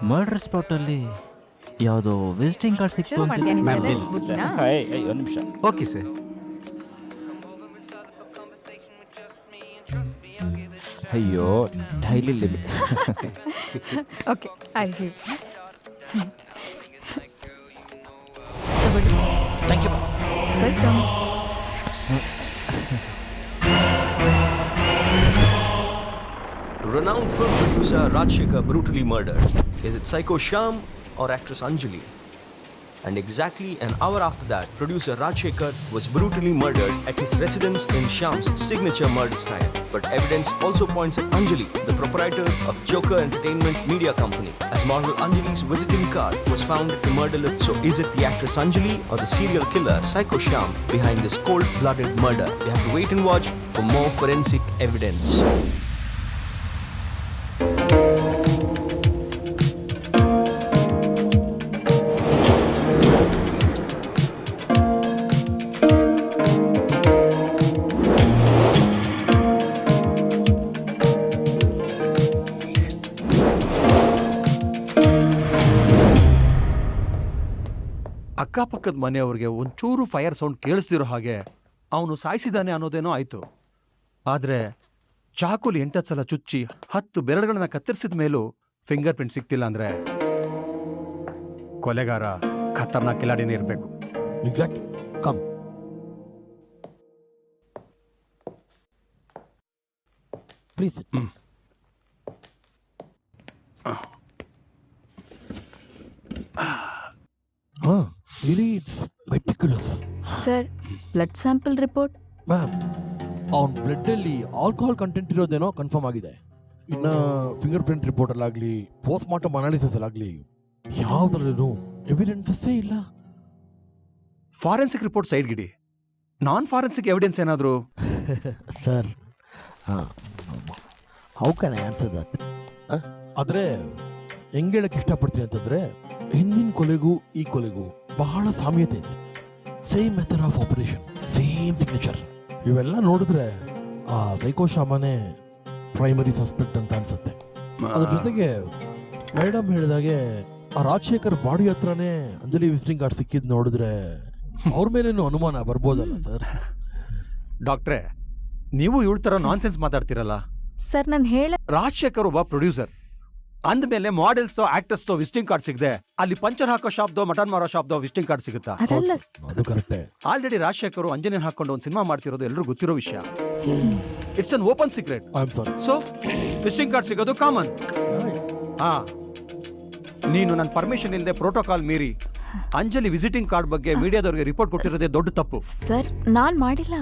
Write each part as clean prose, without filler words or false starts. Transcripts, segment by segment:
Murder ಸ್ಪಾಟಲ್ಲಿ ಯಾವುದೋ visiting card ಸಿಕ್ತು ಶುರು ಮಾಡ್ತೀಯ ನಿನ್ ಮ್ಯಾಮ್, journalist ಬುದ್ಧಿನ? ಒಂದು ನಿಮಿಷ. Okay sir. ಅಯ್ಯೋ daily limit. Okay I give. Thank you. Welcome. Renowned film producer Rajshekhar brutally murdered. Is it Psycho Shyam or actress Anjali? And exactly an hour after that, producer Rajshekhar was brutally murdered at his residence in Shyam's signature murder style. But evidence also points at Anjali, the proprietor of Joker Entertainment Media Company, as model Anjali's visiting card was found at the murder list. So is it the actress Anjali or the serial killer Psycho Shyam behind this cold-blooded murder? We have to wait and watch for more forensic evidence. ಅಕ್ಕಪಕ್ಕದ ಮನೆಯವ್ರಿಗೆ ಒಂಚೂರು fire sound ಕೇಳಿಸ್ದಿರೋ ಹಾಗೆ ಅವನು ಸಾಯಿಸಿದ್ದಾನೆ ಅನ್ನೋದೇನೋ ಆಯಿತು. ಆದರೆ ಚಾಕುಲಿ 8 ಸಲ ಚುಚ್ಚಿ 10 ಬೆರಳುಗಳನ್ನ ಕತ್ತರಿಸಿದ ಮೇಲೂ ಫಿಂಗರ್ ಪ್ರಿಂಟ್ ಸಿಗ್ತಿಲ್ಲ ಅಂದರೆ ಕೊಲೆಗಾರ ಖತರ್ನಾಕ್ ಕಿಲಾಡಿನೇ ಇರಬೇಕು. ಎಕ್ಸಾಕ್ಟ್ಲಿ. ಕಮ್. ಪ್ಲೀಸ್. ಹಾಂ, really it's meticulous. Sir, blood sample report. Ma'am, ಅವನ ಬ್ಲಡ್ಡಲ್ಲಿ ಆಲ್ಕೋಹಾಲ್ ಕಂಟೆಂಟ್ ಇರೋದೇನೋ ಕನ್ಫರ್ಮ್ ಆಗಿದೆ. ಇನ್ನು ಫಿಂಗರ್ ಪ್ರಿಂಟ್ ರಿಪೋರ್ಟಲ್ಲಾಗಲಿ ಪೋಸ್ಟ್ ಮಾರ್ಟಮ್ ಅನಾಲಿಸಿಸಲ್ಲಾಗಲಿ ಯಾವುದ್ರಲ್ಲೂ ಎವಿಡೆನ್ಸಸ್ಸೇ ಇಲ್ಲ. ಫಾರೆನ್ಸಿಕ್ ರಿಪೋರ್ಟ್ ಸೈಡ್ಗಿಡಿ, ನಾನ್ ಫಾರೆನ್ಸಿಕ್ ಎವಿಡೆನ್ಸ್ ಏನಾದರೂ? Sir, how can I answer that? ಆದರೆ ಹೆಂಗೆ ಹೇಳಕ್ಕೆ ಇಷ್ಟಪಡ್ತೀನಿ ಅಂತಂದರೆ, ಹಿಂದಿನ ಕೊಲೆಗೂ ಈ ಕೊಲೆಗೂ ಬಹಳ ಸಾಮ್ಯತೆ ಇದೆ. Same method of operation, same signature. ಇವೆಲ್ಲ ನೋಡಿದ್ರೆ ಆ ಸೈಕೋ ಶಾಮನೇ ಪ್ರೈಮರಿ ಸಸ್ಪೆಕ್ಟ್ ಅಂತ ಅನ್ಸುತ್ತೆ. ಅದ್ರ ಜೊತೆಗೆ ಮೇಡಮ್ ಹೇಳಿದಾಗೆ ಆ ರಾಜಶೇಖರ್ ಬಾಡಿ ಹತ್ರನೇ ಅಂಜಲಿ ವಿಸಿಟಿಂಗ್ ಕಾರ್ಡ್ ಸಿಕ್ಕಿದ್ ನೋಡಿದ್ರೆ ಅವ್ರ ಮೇಲೇನು ಅನುಮಾನ ಬರ್ಬೋದಲ್ಲ ಸರ್? ಡಾಕ್ಟ್ರೇ, ನೀವು ಇವಳ ಥರ ನಾನ್ಸೆನ್ಸ್ ಮಾತಾಡ್ತಿರಲ್ಲ. ಸರ್, ನಾನು ಹೇಳ ರಾಜಶೇಖರ್ ಒಬ್ಬ ಪ್ರೊಡ್ಯೂಸರ್ ಅಂದಮೇಲೆ ಮಾಡೆಲ್ಸ್ದೋ ಆಕ್ಟರ್ಸ್ದೋ ವಿಸಿಟಿಂಗ್ ಕಾರ್ಡ್ ಸಿಗದೆ ಅಲ್ಲಿ ಪಂಚರ್ ಹಾಕೋ ಶಾಪ್ದೋ ಮಟನ್ ಮಾರೋ ಶಾಪ್ದೋ ವಿಸಿಟಿಂಗ್ ಕಾರ್ಡ್ ಸಿಗುತ್ತಾ? ಅದಲ್ಲ. ಅದು ಕರೆಕ್ಟೇ. ಆಲ್ರೆಡಿ ರಾಜಶೇಖರ್ ಅಂಜನೇನ್ ಹಾಕೊಂಡು ಒಂದು ಸಿನಿಮಾ ಮಾಡ್ತಿರೋದು ಎಲ್ಲರೂ ಗೊತ್ತಿರೋ ವಿಷಯ. It's an open secret. I am sorry. So visiting card ಸಿಗೋದು ಕಾಮನ್. ಹಾ, ನೀನು ನನ್ನ ಪರ್ಮಿಷನ್ ಇಲ್ಲದೆ ಪ್ರೋಟೋಕಾಲ್ ಮೀರಿ ಅಂಜಲಿ ವಿಸಿಟಿಂಗ್ ಕಾರ್ಡ್ ಬಗ್ಗೆ ಮೀಡಿಯಾದವ್ರಿಗೆ ರಿಪೋರ್ಟ್ ಕೊಟ್ಟಿರೋದೇ ದೊಡ್ಡ ತಪ್ಪು. ಸರ್, ನಾನ್ ಮಾಡಿಲ್ಲ.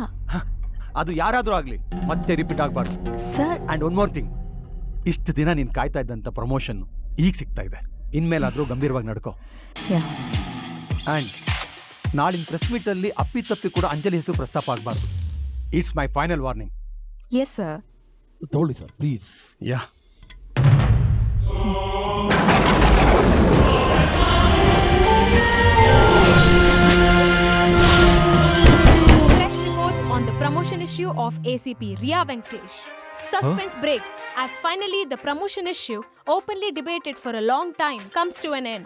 ಅದು ಯಾರಾದ್ರೂ ಆಗ್ಲಿ ಮತ್ತೆ ರಿಪೀಟ್ ಆಗ್ಬಾರ್ದು. Sir, and one more thing, ಇಷ್ಟು ದಿನ ನೀನು ಕಾಯ್ತಾ ಇದ್ದಂಥ ಪ್ರಮೋಷನ್ ಈಗ ಸಿಗ್ತಾ ಇದೆ. ಇನ್ಮೇಲಾದ್ರೂ ಗಂಭೀರವಾಗಿ ನಡ್ಕೋ. ಅಂಡ್ ನಾಳಿನ ಪ್ರೆಸ್ ಮೀಟಲ್ಲಿ ಅಪ್ಪಿತಪ್ಪಿ ಕೂಡ ಅಂಜಲಿ ಹೆಸರು ಪ್ರಸ್ತಾಪ ಆಗಬಾರ್ದು. It's my final warning. Yes sir. ತಗೊಳ್ಳಿ sir, please. Yeah. Fresh reports on the promotion issue of ACP Riya Venkatesh. Suspense breaks as finally the promotion issue, openly debated for a long time, comes to an end.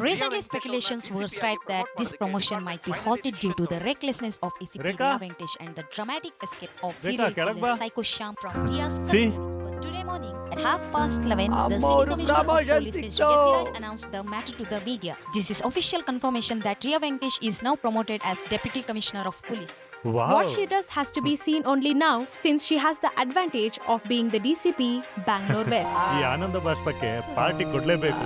Recently, speculations were stirred that this promotion might be halted due to the recklessness of ACP Riya Venkatesh and the dramatic escape of serial killer Psycho Shyam from Riya's custody. But today morning, at 11:30, the City Commissioner of Police Mr. Yathiraj announced the matter to the media. This is official confirmation that Riya Venkatesh is now promoted as Deputy Commissioner of Police. What she does has to be seen only now, since she has the advantage of being the DCP, Bangalore West. ಈ ಆನಂದ ಬಾಷ್ಪಕ್ಕೆ party ಕೊಡ್ಲೇಬೇಕು.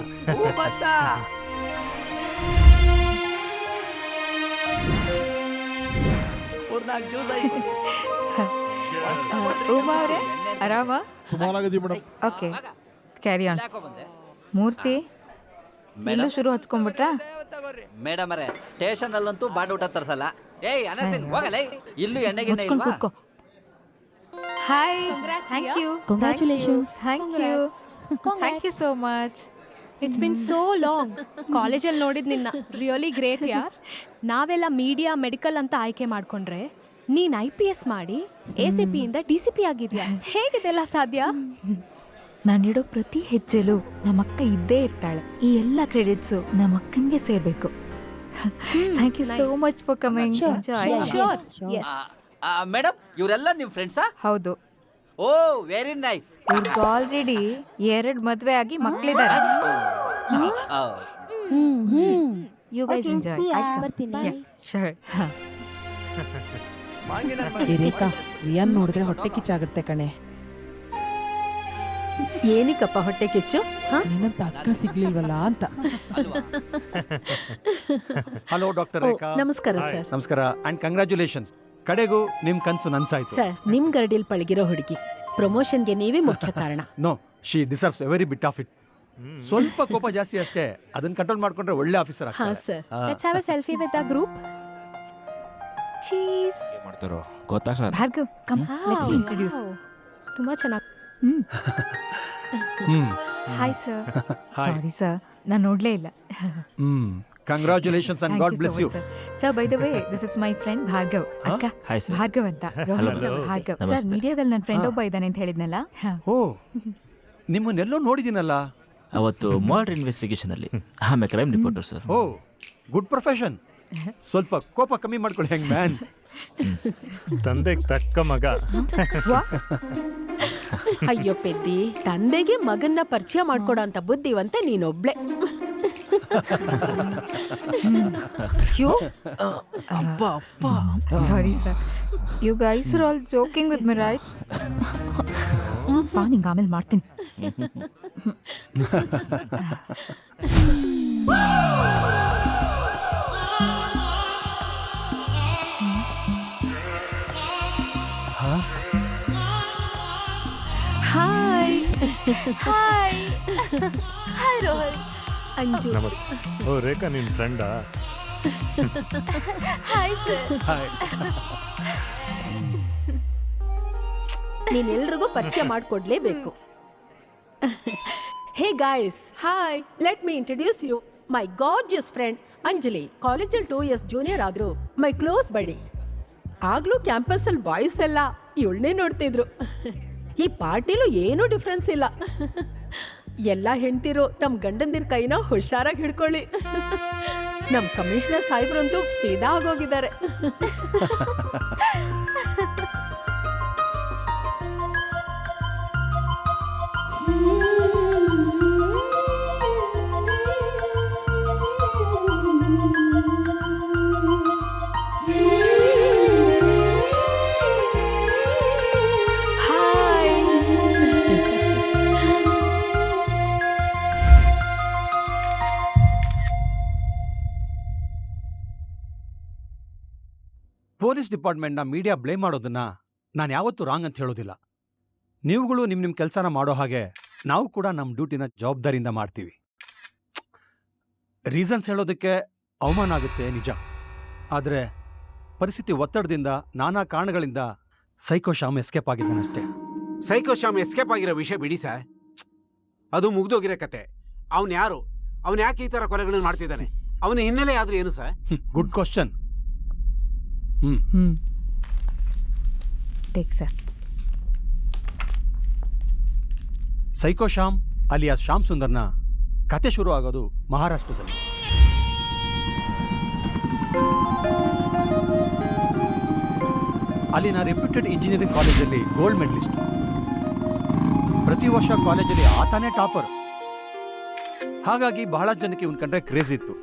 Uma ಅವರೇ, ಆರಾಮ? ಸುಮಾರಾಗಿದ್ದೀವಿ madam. Okay, carry on. Murthy, ಇನ್ನೂ ಶುರು ಹಚ್ಕೊಂಡ್ಬಿಟ್ರಾ? Madam ಅವರೇ, station ಅಲ್ಲಂತೂ ಬಾಂಡ್ ಊಟ ತರ್ಸಲ್ಲ. ಏಯ್ ಅನಸಿನ್ ಹೋಗಲೇ, ಇಲ್ಲೂ ಎಣ್ಣೆಗೆ ಮುಚ್ಕೊಂಡು ಕೂತ್ಕೋ. Hi, thank you. Congratulations. Thank you. Thank you so much. It's been so long. ಕಾಲೇಜಲ್ಲಿ ನೋಡಿದ್ ನಿನ್ನ ರಿಯಲಿ ಗ್ರೇಟ್ ಯಾರ್. ನಾವೆಲ್ಲ ಮೀಡಿಯಾ ಮೆಡಿಕಲ್ ಅಂತ ಆಯ್ಕೆ ಮಾಡ್ಕೊಂಡ್ರೆ ನೀನ್ IPS ಮಾಡಿ ACP ಇಂದ DCP ಆಗಿದ್ಯಾ. ಹೇಗಿದೆಲ್ಲ ಸಾಧ್ಯ? ನಾನಿಡೋ ಪ್ರತಿ ಹೆಜ್ಜೆಲೂ ನಮ್ಮಕ್ಕ ಇದ್ದೇ ಇರ್ತಾಳೆ. ಈ ಎಲ್ಲ ಕ್ರೆಡಿಟ್ಸು ನಮ್ಮಕ್ಕನಿಗೆ ಸೇರ್ಬೇಕು. Thank you so much for coming. Madam ಇವರೆಲ್ಲ ನಿಮ್ಮ ಫ್ರೆಂಡ್ಸಾ? ಹೌದು, ಓ ವೆರಿ ನೈಸ್. ಇವ್ರಿಗೆ ಆಲ್ರೆಡಿ 2 ಮದ್ವೆ ಆಗಿ ಮಕ್ಳಿದ್ದಾರೆ. You guys enjoy. Sure. Rekha, Ryan ನೋಡಿದ್ರೆ ಹೊಟ್ಟೆ ಕಿಚ್ಚಾಗುತ್ತೆ ಕಣೆ. ಏನಿಕಪ್ಪ ಹೊಟ್ಟೆ ಕಿಚ್ಚು? ನಿನ್ನಂತ ಅಕ್ಕ ಸಿಗ್ಲಿಲ್ವಲ್ಲ ಅಂತ. ಹಲೋ ಡಾಕ್ಟರ್ ರೇಖಾ. ನಮಸ್ಕಾರ ಸರ್. ನಮಸ್ಕಾರ ಅಂಡ್ ಕಂಗ್ರ್ಯಾಚುಲೇಷನ್ಸ್. ಕಡೆಗೂ ನಿಮ್ ಕನ್ಸು ನನ್ಸಾಯ್ತು. ಸರ್, ನಿಮ್ ಗರಡಿಲ್ ಪಳಗಿರೋ ಹುಡುಗಿ ಪ್ರಮೋಷನ್ಗೆ ನೀವೇ ಮುಖ್ಯ ಕಾರಣ. No, she deserves every bit of it. ಸ್ವಲ್ಪ ಕೋಪ ಜಾಸ್ತಿ ಅಷ್ಟೇ, ಅದನ್ನ ಕಂಟ್ರೋಲ್ ಮಾಡ್ಕೊಂಡ್ರೆ ಒಳ್ಳೆ ಆಫೀಸರ್ ಹಾ ಆಗ್ತಾರೆ. Sir. Let's have a selfie with our group. Cheese. ಮಾಡ್ತಾರೋ ಗೊತ್ತಾಗಲ್ಲ. Bhargav, come let me introduce. ತುಂಬಾ ಚೆನ್ನಾಗಿ. Hi sir. ಸಾರಿ ಸರ್, ನಾನು ನೋಡ್ಲೇ ಇಲ್ಲ. Congratulations and God bless you. Sir, by the way, this is my friend Bhargav. ಅಕ್ಕ, ಹಾಯ್ ಸರ್. ಭಾರ್ಗವ್ ಅಂತ. Bhargav sir, ಮೀಡಿಯಾದಲ್ಲಿ ನನ್ನ ಫ್ರೆಂಡ್ ಒಬ್ಬ ಇದ್ದಾನೆ ಅಂತ ಹೇಳಿದ್ನಲ್ಲ. ಓ, ನಿಮ್ಮನ್ನೆಲ್ಲೋ ನೋಡಿದ್ದೀನಲ್ಲ. ಅವತ್ತು ಮರ್ಡರ್ ಇನ್ವೆಸ್ಟಿಗೇಷನ್ ಅಲ್ಲಿ ಆಮೇಲೆ ಕ್ರೈಮ್ ರಿಪೋರ್ಟರ್ ಸರ್. ಓ, ಗುಡ್ ಪ್ರೊಫೆಷನ್. ಸ್ವಲ್ಪ ಕೋಪ ಕಮ್ಮಿ ಮಾಡ್ಕೊಳ್ಳಿ ಹೆಂಗ್ ಮ್ಯಾನ್. ತಂದೆಗೆ ತಕ್ಕ ಮಗ. ಅಯ್ಯೋ ಪೆದ್ದಿ, ತಂದೆಗೆ ಮಗನ್ನ ಪರಿಚಯ ಮಾಡ್ಕೊಡೋ ಅಂತ ಬುದ್ಧಿವಂತ ನೀನೊಬ್ಳೆ. Sorry sir, you guys are all joking with me right? ಬಾ, ನಿಂಗೆ ಆಮೇಲೆ ಮಾಡ್ತೀನಿ. Hi Hi. Hi Rohit. Anju. ನಮಸ್ತೆ. ಓ ರೇಖಾ, ನಿನ್ ಫ್ರೆಂಡಾ? Hi sir. ನೀನೆಲ್ರಿಗೂ ಪರಿಚಯ ಮಾಡ್ಕೊಡ್ಲೇಬೇಕು. Hey guys, hi, let me introduce you my gorgeous friend Anjali. ಕಾಲೇಜಲ್ಲಿ 2 years ಜೂನಿಯರ್ ಆದ್ರು ಮೈ ಕ್ಲೋಸ್ ಬಡಿ. ಆಗ್ಲೂ ಕ್ಯಾಂಪಸ್ ಅಲ್ಲಿ ಬಾಯ್ಸ್ ಎಲ್ಲ ಇವಳನ್ನೇ ನೋಡ್ತಿದ್ರು. ಈ ಪಾರ್ಟಿಲೂ ಏನೂ ಡಿಫ್ರೆನ್ಸ್ ಇಲ್ಲ. ಎಲ್ಲ ಹೆಣ್ತಿರು ತಮ್ಮ ಗಂಡಂದಿರ ಕೈನ ಹುಷಾರಾಗಿ ಹಿಡ್ಕೊಳ್ಳಿ. ನಮ್ಮ ಕಮಿಷನರ್ ಸಾಹೇಬ್ರಂತೂ ಫಿದಾ ಆಗೋಗಿದ್ದಾರೆ. ಪೊಲೀಸ್ ಡಿಪಾರ್ಟ್ಮೆಂಟ್ನ ಮೀಡಿಯಾ ಬ್ಲೇಮ್ ಮಾಡೋದನ್ನ ನಾನು ಯಾವತ್ತೂ ರಾಂಗ್ ಅಂತ ಹೇಳೋದಿಲ್ಲ. ನೀವುಗಳು ನಿಮ್ಮ ಕೆಲಸನ ಮಾಡೋ ಹಾಗೆ ನಾವು ಕೂಡ ನಮ್ಮ ಡ್ಯೂಟಿನ ಜವಾಬ್ದಾರಿಯಿಂದ ಮಾಡ್ತೀವಿ. ರೀಸನ್ಸ್ ಹೇಳೋದಕ್ಕೆ ಅವಮಾನ ಆಗುತ್ತೆ ನಿಜ, ಆದರೆ ಪರಿಸ್ಥಿತಿ ಒತ್ತಡದಿಂದ ನಾನಾ ಕಾರಣಗಳಿಂದ ಸೈಕೋ ಶ್ಯಾಮ್ ಎಸ್ಕೇಪ್ ಆಗಿದ್ದಾನಷ್ಟೇ. ಸೈಕೋ ಶ್ಯಾಮ್ ಎಸ್ಕೇಪ್ ಆಗಿರೋ ವಿಷಯ ಬಿಡಿ ಸರ್, ಅದು ಮುಗ್ದೋಗಿರೋ ಕತೆ. ಅವನು ಯಾರು? ಅವನು ಯಾಕೆ ಈ ಥರ ಕೊಲೆಗಳನ್ನು ಮಾಡ್ತಿದ್ದಾನೆ? ಅವನ ಹಿನ್ನೆಲೆ ಆದ್ರೂ ಏನು sir? Good question. Take sir. Psycho Shyam alias Shyam ಸುಂದರ್ನ ಕತೆ ಶುರು ಆಗೋದು ಮಹಾರಾಷ್ಟ್ರದಲ್ಲಿ. ಅಲ್ಲಿನ ರೆಪ್ಯೂಟೆಡ್ ಇಂಜಿನಿಯರಿಂಗ್ ಕಾಲೇಜಲ್ಲಿ ಗೋಲ್ಡ್ ಮೆಡಲಿಸ್ಟ್. ಪ್ರತಿ ವರ್ಷ ಕಾಲೇಜಲ್ಲಿ ಆತನೇ ಟಾಪರ್. ಹಾಗಾಗಿ ಬಹಳ ಜನಕ್ಕೆ ಇವನ್ ಕಂಡ್ರೆ ಕ್ರೇಜ್ ಇತ್ತು.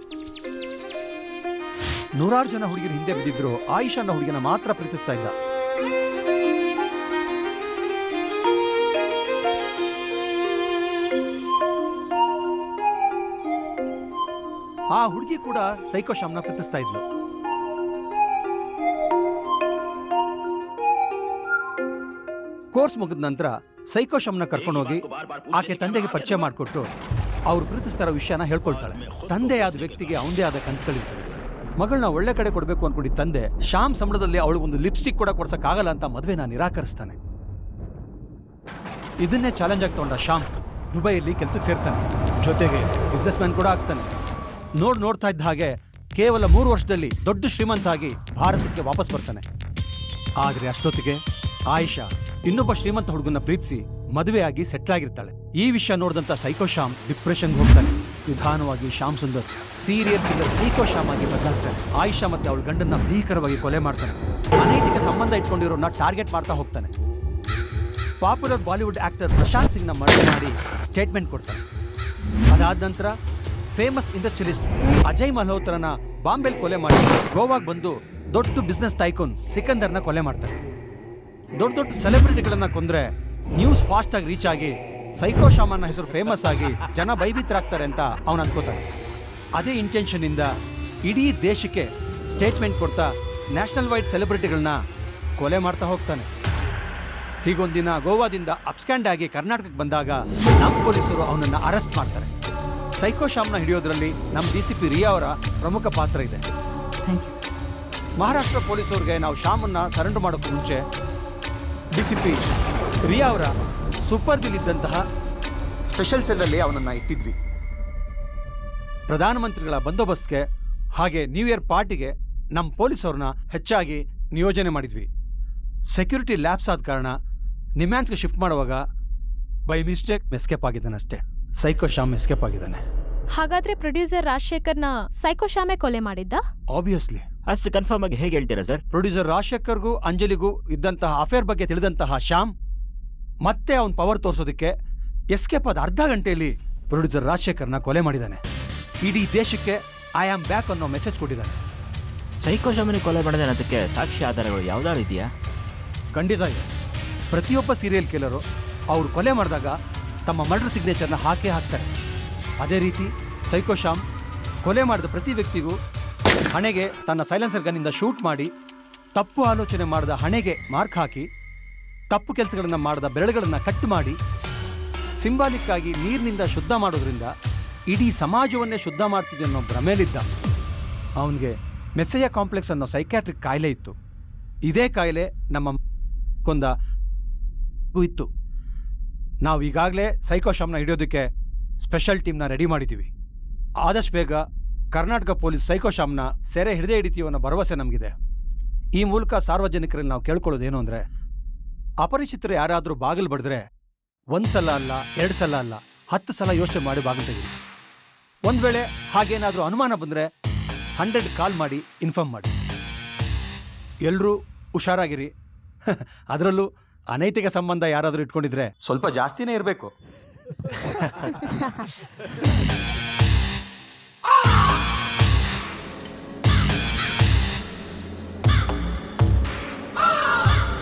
100 ಜನ ಹುಡುಗಿರು ಹಿಂದೆ ಬಿದ್ದಿದ್ರು, ಆಯಿಷಾ ಅನ್ನೋ ಹುಡುಗಿನ ಮಾತ್ರ ಪ್ರೀತಿಸ್ತಾ ಇದ್ದ. ಆ ಹುಡುಗಿ ಕೂಡ ಸೈಕೋ ಶ್ಯಾಮ್ನ ಪ್ರೀತಿಸ್ತಾ ಇದ್ಲು. ಕೋರ್ಸ್ ಮುಗಿದ ನಂತರ ಸೈಕೋ ಶ್ಯಾಮ್ನ ಕರ್ಕೊಂಡೋಗಿ ಆಕೆ ತಂದೆಗೆ ಪರಿಚಯ ಮಾಡಿಕೊಟ್ಟು ಅವ್ರು ಪ್ರೀತಿಸ್ತಾರೋ ವಿಷಯನ ಹೇಳ್ಕೊಳ್ತಾಳೆ. ತಂದೆಯಾದ ವ್ಯಕ್ತಿಗೆ ಅವನದೇ ಆದ ಕನಸುಗಳಿರ್ತವೆ. ಮಗಳನ್ನ ಒಳ್ಳೆ ಕಡೆ ಕೊಡಬೇಕು ಅನ್ಕೊಂಡಿದ್ದ ತಂದೆ ಶ್ಯಾಮ್ ಸಂಬಳದಲ್ಲಿ ಅವಳಿಗೊಂದು ಲಿಪ್ಸ್ಟಿಕ್ ಕೂಡ ಕೊಡ್ಸಕ್ಕಾಗಲ್ಲ ಅಂತ ಮದುವೆನ ನಿರಾಕರಿಸ್ತಾನೆ. ಇದನ್ನೇ ಚಾಲೆಂಜ್ ಆಗಿ ತಗೊಂಡ ಶ್ಯಾಮ್ ದುಬೈಯಲ್ಲಿ ಕೆಲಸಕ್ಕೆ ಸೇರ್ತಾನೆ. ಜೊತೆಗೆ ಬಿಸ್ನೆಸ್ ಮ್ಯಾನ್ ಕೂಡ ಆಗ್ತಾನೆ. ನೋಡ್ತಾ ಇದ್ದ ಹಾಗೆ ಕೇವಲ 3 ವರ್ಷದಲ್ಲಿ ದೊಡ್ಡ ಶ್ರೀಮಂತ ಆಗಿ ಭಾರತಕ್ಕೆ ವಾಪಸ್ ಬರ್ತಾನೆ. ಆದರೆ ಅಷ್ಟೊತ್ತಿಗೆ ಆಯಿಷಾ ಇನ್ನೊಬ್ಬ ಶ್ರೀಮಂತ ಹುಡುಗನ ಪ್ರೀತಿಸಿ ಮದುವೆಯಾಗಿ ಸೆಟ್ಲ್ ಆಗಿರ್ತಾಳೆ. ಈ ವಿಷಯ ನೋಡಿದಂಥ ಸೈಕೋ ಶ್ಯಾಮ್ ಡಿಪ್ರೆಷನ್ಗೆ ಹೋಗ್ತಾನೆ. ನಿಧಾನವಾಗಿ Shyam Sundar serial killer psycho Shyam ಆಗಿ ಬದಲಾಗ್ತಾನೆ. ಆಯಿಷಾ ಮತ್ತೆ ಅವಳ ಗಂಡನ್ನ ಭೀಕರವಾಗಿ ಕೊಲೆ ಮಾಡ್ತಾನೆ. ಅನೈತಿಕ ಸಂಬಂಧ ಇಟ್ಕೊಂಡಿರೋನ್ನ ಟಾರ್ಗೆಟ್ ಮಾಡ್ತಾ ಹೋಗ್ತಾನೆ. ಪಾಪ್ಯುಲರ್ ಬಾಲಿವುಡ್ ಆಕ್ಟರ್ ಪ್ರಶಾಂತ್ ಸಿಂಗ್ನ ಮರ್ಡರ್ ಮಾಡಿ ಸ್ಟೇಟ್ಮೆಂಟ್ ಕೊಡ್ತಾನೆ. ಅದಾದ ನಂತರ ಫೇಮಸ್ ಇಂಡಸ್ಟ್ರಿಯಲಿಸ್ಟ್ ಅಜಯ್ ಮಲ್ಹೋತ್ರನ ಬಾಂಬೆಲ್ ಕೊಲೆ ಮಾಡಿ ಗೋವಾಗೆ ಬಂದು ದೊಡ್ಡ ಬಿಸ್ನೆಸ್ ಟೈಕೋನ್ ಸಿಕಂದರ್ನ ಕೊಲೆ ಮಾಡ್ತಾನೆ. ದೊಡ್ಡ ದೊಡ್ಡ ಸೆಲೆಬ್ರಿಟಿಗಳನ್ನ ಕೊಂದ್ರೆ ನ್ಯೂಸ್ ಫಾಸ್ಟ್ ಆಗಿ ರೀಚ್ ಆಗಿ ಸೈಕೋ ಶ್ಯಾಮನ ಹೆಸರು ಫೇಮಸ್ ಆಗಿ ಜನ ಭಯಭೀತರಾಗ್ತಾರೆ ಅಂತ ಅವನು ಅನ್ಕೋತಾನೆ. ಅದೇ ಇಂಟೆನ್ಷನ್ ಇಂದ ಇಡೀ ದೇಶಕ್ಕೆ ಸ್ಟೇಟ್ಮೆಂಟ್ ಕೊಡ್ತಾ ನ್ಯಾಷನಲ್ ವೈಡ್ ಸೆಲೆಬ್ರಿಟಿಗಳನ್ನ ಕೊಲೆ ಮಾಡ್ತಾ ಹೋಗ್ತಾನೆ. ಹೀಗೊಂದಿನ ಗೋವಾದಿಂದ ಅಪ್ಸ್ಕ್ಯಾಂಡ್ ಆಗಿ ಕರ್ನಾಟಕಕ್ಕೆ ಬಂದಾಗ ನಮ್ಮ ಪೊಲೀಸರು ಅವನನ್ನು ಅರೆಸ್ಟ್ ಮಾಡ್ತಾರೆ. ಸೈಕೋ ಶ್ಯಾಮ್ನ ಹಿಡಿಯೋದ್ರಲ್ಲಿ ನಮ್ಮ DCP ರಿಯಾ ಅವರ ಪ್ರಮುಖ ಪಾತ್ರ ಇದೆ. ಮಹಾರಾಷ್ಟ್ರ ಪೊಲೀಸವ್ರಿಗೆ ನಾವು ಶ್ಯಾಮನ್ನ ಸರೆಂಡರ್ ಮಾಡೋಕ್ಕೂ ಮುಂಚೆ DCP ರಿಯಾ ಅವರ ಸುಪರ್ದಿಲಿದ್ದಂತಹ ಸ್ಪೆಷಲ್ ಸೆಲ್ಲಲ್ಲಿ ಅವನನ್ನು ಇಟ್ಟಿದ್ವಿ. ಪ್ರಧಾನಮಂತ್ರಿಗಳ ಬಂದೋಬಸ್ತ್ಗೆ ಹಾಗೆ ನ್ಯೂ ಇಯರ್ ಪಾರ್ಟಿಗೆ ನಮ್ಮ ಪೊಲೀಸವ್ರನ್ನ ಹೆಚ್ಚಾಗಿ ನಿಯೋಜನೆ ಮಾಡಿದ್ವಿ. ಸೆಕ್ಯೂರಿಟಿ ಲ್ಯಾಬ್ಸ್ ಆದ ಕಾರಣ ನಿಮ್ಯಾನ್ಸ್ಗೆ ಶಿಫ್ಟ್ ಮಾಡುವಾಗ ಬೈ ಮಿಸ್ಟೇಕ್ ಎಸ್ಕೇಪ್ ಆಗಿದ್ದಾನೆ ಅಷ್ಟೇ. ಸೈಕೋ ಶ್ಯಾಮ್ ಎಸ್ಕೇಪ್ ಆಗಿದ್ದಾನೆ. ಹಾಗಾದ್ರೆ ಪ್ರೊಡ್ಯೂಸರ್ ರಾಜಶೇಖರ್ನ ಸೈಕೋ ಶ್ಯಾಮೇ ಕೊಲೆ ಮಾಡಿದ್ದ? ಆಬ್ವಿಯಸ್ಲಿ. ಅಷ್ಟು ಕನ್ಫರ್ಮ್ ಆಗಿ ಹೇಗೆ ಹೇಳ್ತೀರಾ ಸರ್? ಪ್ರೊಡ್ಯೂಸರ್ ರಾಜಶೇಖರ್ಗೂ ಅಂಜಲಿಗೂ ಇದ್ದಂತಹ ಅಫೇರ್ ಬಗ್ಗೆ ತಿಳಿದಂತಹ ಶ್ಯಾಮ್ ಮತ್ತೆ ಅವನ ಪವರ್ ತೋರಿಸೋದಕ್ಕೆ ಎಸ್ಕೇಪ್ ಆದ ಅರ್ಧ ಗಂಟೆಯಲ್ಲಿ ಪ್ರೊಡ್ಯೂಸರ್ ರಾಜಶೇಖರ್ನ ಕೊಲೆ ಮಾಡಿದ್ದಾನೆ. ಇಡೀ ದೇಶಕ್ಕೆ ಐ ಆಮ್ ಬ್ಯಾಕ್ ಅನ್ನೋ ಮೆಸೇಜ್ ಕೊಟ್ಟಿದ್ದಾನೆ. ಸೈಕೋ ಶ್ಯಾಮನಿ ಕೊಲೆ ಮಾಡಿದೆ ಅನ್ನೋದಕ್ಕೆ ಸಾಕ್ಷಿ ಆಧಾರಗಳು ಯಾವ್ದಾದ್ರು ಇದೆಯಾ? ಖಂಡಿತ ಇದೆ. ಪ್ರತಿಯೊಬ್ಬ ಸೀರಿಯಲ್ ಕಿಲ್ಲರು ಅವರು ಕೊಲೆ ಮಾಡಿದಾಗ ತಮ್ಮ ಮರ್ಡರ್ ಸಿಗ್ನೇಚರ್ನ ಹಾಕ್ತಾರೆ. ಅದೇ ರೀತಿ ಸೈಕೋ ಶ್ಯಾಮ್ ಕೊಲೆ ಮಾಡಿದ ಪ್ರತಿ ವ್ಯಕ್ತಿಗೂ ಹಣೆಗೆ ತನ್ನ ಸೈಲೆನ್ಸರ್ ಗನ್ನಿಂದ ಶೂಟ್ ಮಾಡಿ ತಪ್ಪು ಆಲೋಚನೆ ಮಾಡಿದ ಹಣೆಗೆ ಮಾರ್ಕ್ ಹಾಕಿ ತಪ್ಪು ಕೆಲಸಗಳನ್ನು ಮಾಡಿದ ಬೆರಳುಗಳನ್ನು ಕಟ್ ಮಾಡಿ ಸಿಂಬಾಲಿಕ್ ಆಗಿ ನೀರಿನಿಂದ ಶುದ್ಧ ಮಾಡೋದ್ರಿಂದ ಇಡೀ ಸಮಾಜವನ್ನೇ ಶುದ್ಧ ಮಾಡ್ತಿದೆ ಅನ್ನೋ ಭ್ರಮೇಲಿದ್ದ. ಅವನಿಗೆ ಮೆಸ್ಸೆಯ ಕಾಂಪ್ಲೆಕ್ಸ್ ಅನ್ನೋ ಸೈಕ್ಯಾಟ್ರಿಕ್ ಕಾಯಿಲೆ ಇತ್ತು. ಇದೇ ಕಾಯಿಲೆ ನಮ್ಮ ಕೊಂದ ಇತ್ತು. ನಾವು ಈಗಾಗಲೇ ಸೈಕೋ ಶ್ಯಾಮ್ನ ಹಿಡಿಯೋದಕ್ಕೆ ಸ್ಪೆಷಲ್ ಟೀಮ್ನ ರೆಡಿ ಮಾಡಿದ್ದೀವಿ. ಆದಷ್ಟು ಬೇಗ ಕರ್ನಾಟಕ ಪೊಲೀಸ್ ಸೈಕೋ ಶ್ಯಾಮ್ನ ಸೆರೆ ಹಿಡಿದೇ ಹಿಡಿತೀವಿ ಅನ್ನೋ ಭರವಸೆ ನಮಗಿದೆ. ಈ ಮೂಲಕ ಸಾರ್ವಜನಿಕರಲ್ಲಿ ನಾವು ಕೇಳ್ಕೊಳ್ಳೋದೇನು ಅಂದರೆ, ಅಪರಿಚಿತರು ಯಾರಾದರೂ ಬಾಗಿಲು ಬಡಿದ್ರೆ 1 ಸಲ ಅಲ್ಲ 2 ಸಲ ಅಲ್ಲ 10 ಸಲ ಯೋಚನೆ ಮಾಡಿ ಬಾಗಿಲು ತೆಗೀರಿ. ಒಂದು ವೇಳೆ ಹಾಗೇನಾದರೂ ಅನುಮಾನ ಬಂದರೆ 100 ಕಾಲ್ ಮಾಡಿ ಇನ್ಫಾರ್ಮ್ ಮಾಡಿ. ಎಲ್ಲರೂ ಹುಷಾರಾಗಿರಿ. ಅದರಲ್ಲೂ ಅನೈತಿಕ ಸಂಬಂಧ ಯಾರಾದರೂ ಇಟ್ಕೊಂಡಿದ್ರೆ ಸ್ವಲ್ಪ ಜಾಸ್ತಿನೇ ಇರಬೇಕು.